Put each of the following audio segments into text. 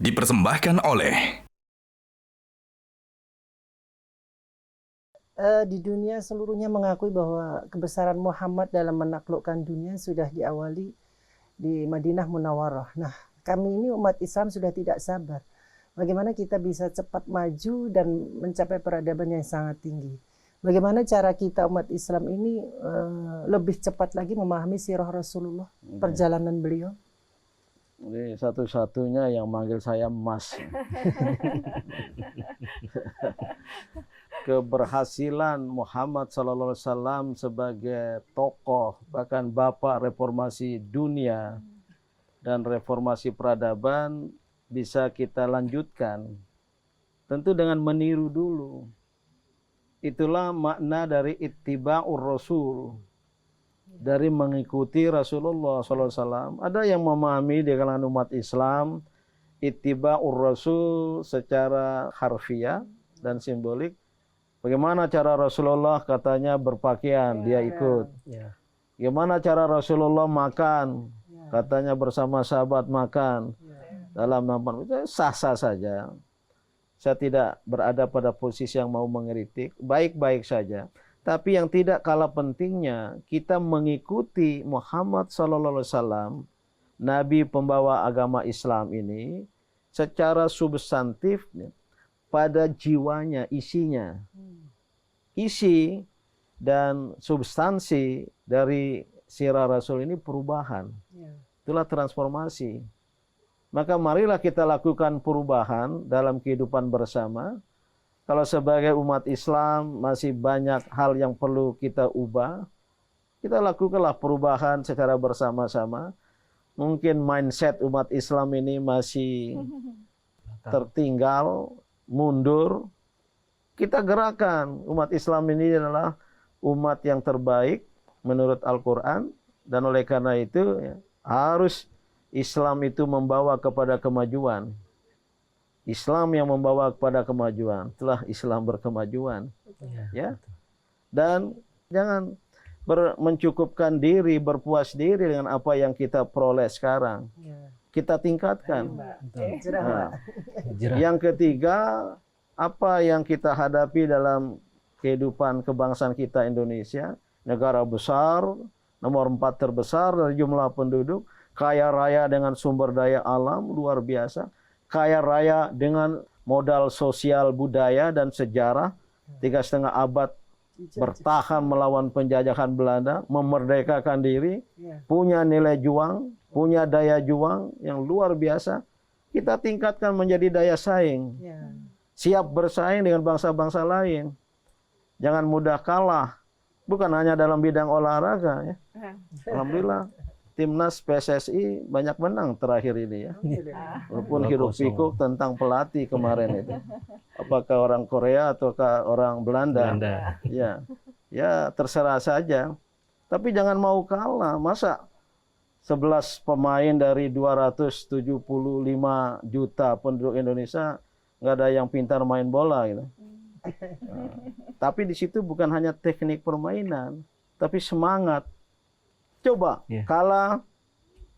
dipersembahkan oleh Di dunia seluruhnya mengakui bahwa kebesaran Muhammad dalam menaklukkan dunia sudah diawali di Madinah Munawwarah. Nah, kami ini umat Islam sudah tidak sabar. Bagaimana kita bisa cepat maju dan mencapai peradaban yang sangat tinggi. Bagaimana cara kita umat Islam ini lebih cepat lagi memahami sirah Rasulullah, perjalanan beliau. Ini satu-satunya yang manggil saya Mas. Keberhasilan Muhammad SAW sebagai tokoh, bahkan bapak reformasi dunia dan reformasi peradaban bisa kita lanjutkan. Tentu dengan meniru dulu. Itulah makna dari ittiba'ur Rasul. Dari mengikuti Rasulullah SAW. Ada yang memahami di kalangan umat Islam ittiba'ur Rasul secara harfiah dan simbolik. Bagaimana cara Rasulullah katanya berpakaian, dia ikut. Bagaimana cara Rasulullah makan, katanya bersama sahabat makan. Dalam nampak itu sah-sah saja. Saya tidak berada pada posisi yang mau mengkritik, baik-baik saja. Tapi yang tidak kalah pentingnya, kita mengikuti Muhammad SAW, Nabi pembawa agama Islam ini, secara substantif pada jiwanya, isinya. Isi dan substansi dari sirah Rasul ini perubahan. Itulah transformasi. Maka marilah kita lakukan perubahan dalam kehidupan bersama. Kalau sebagai umat Islam masih banyak hal yang perlu kita ubah, kita lakukanlah perubahan secara bersama-sama. Mungkin mindset umat Islam ini masih tertinggal, mundur. Kita gerakan. Umat Islam ini adalah umat yang terbaik menurut Al-Quran. Dan oleh karena itu harus Islam itu membawa kepada kemajuan. Islam yang membawa kepada kemajuan. Itulah Islam berkemajuan. Ya. Dan jangan mencukupkan diri, berpuas diri dengan apa yang kita peroleh sekarang. Kita tingkatkan. Nah, yang ketiga, apa yang kita hadapi dalam kehidupan kebangsaan kita Indonesia, negara besar, nomor 4 terbesar dari jumlah penduduk, kaya raya dengan sumber daya alam luar biasa, kaya raya dengan modal sosial budaya dan sejarah, 3,5 abad bertahan melawan penjajahan Belanda, memerdekakan diri, punya nilai juang, punya daya juang yang luar biasa. Kita tingkatkan menjadi daya saing. Siap bersaing dengan bangsa-bangsa lain. Jangan mudah kalah. Bukan hanya dalam bidang olahraga. Ya. Alhamdulillah, timnas PSSI banyak menang terakhir ini. Ya. Walaupun hiruk pikuk tentang pelatih kemarin itu. Apakah orang Korea ataukah orang Belanda. Ya, terserah saja. Tapi jangan mau kalah. Masa 11 pemain dari 275 juta penduduk Indonesia nggak ada yang pintar main bola gitu. Tapi di situ bukan hanya teknik permainan, tapi semangat. Coba kalah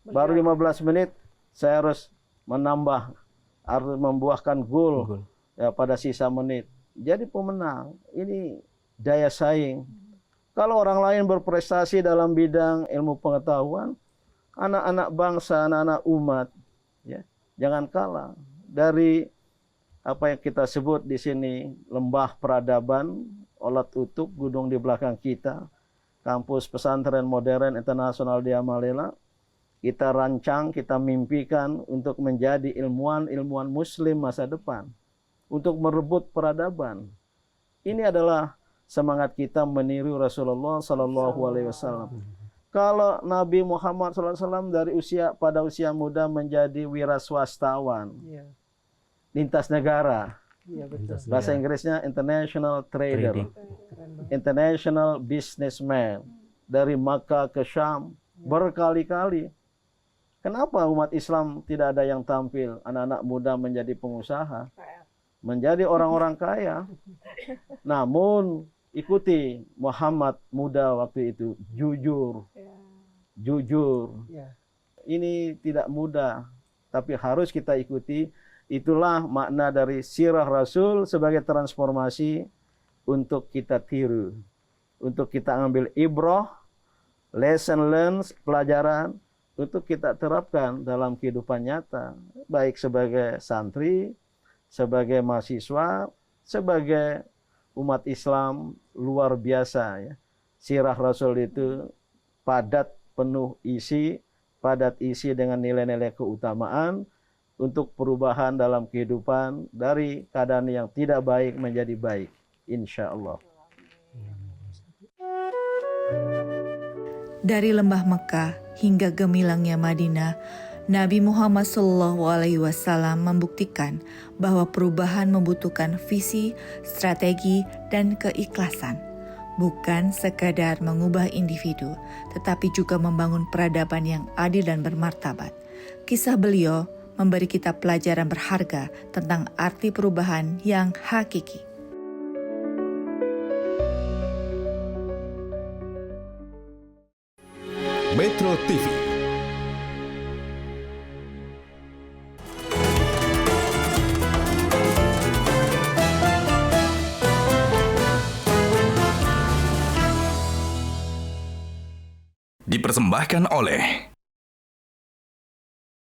baru 15 menit, saya harus menambah, harus membuahkan gol ya pada sisa menit. Jadi pemenang. Ini daya saing. Kalau orang lain berprestasi dalam bidang ilmu pengetahuan, anak-anak bangsa, anak-anak umat, ya, jangan kalah. Dari apa yang kita sebut di sini lembah peradaban, Olat Utuk, gunung di belakang kita, kampus pesantren modern internasional di Amalela, kita rancang, kita mimpikan untuk menjadi ilmuwan muslim masa depan, untuk merebut peradaban. Ini adalah semangat kita meniru Rasulullah SAW. Kalau Nabi Muhammad SAW pada usia muda menjadi wira swastawan, lintas negara. Bahasa Inggrisnya international trader, international businessman, dari Makkah ke Syam berkali-kali. Kenapa umat Islam tidak ada yang tampil anak-anak muda menjadi pengusaha, menjadi orang-orang kaya? Namun ikuti Muhammad muda waktu itu, jujur. Ini tidak mudah, tapi harus kita ikuti Itulah makna dari sirah Rasul sebagai transformasi untuk kita tiru. Untuk kita ambil ibrah, lesson learned, pelajaran, untuk kita terapkan dalam kehidupan nyata. Baik sebagai santri, sebagai mahasiswa, sebagai umat Islam luar biasa. Ya. Sirah Rasul itu padat, penuh isi, padat isi dengan nilai-nilai keutamaan untuk perubahan dalam kehidupan dari keadaan yang tidak baik menjadi baik. Insya Allah. Dari lembah Mekah hingga gemilangnya Madinah, Nabi Muhammad SAW membuktikan bahwa perubahan membutuhkan visi, strategi, dan keikhlasan. Bukan sekadar mengubah individu, tetapi juga membangun peradaban yang adil dan bermartabat. Kisah beliau memberi kita pelajaran berharga tentang arti perubahan yang hakiki. Metro TV. Dipersembahkan oleh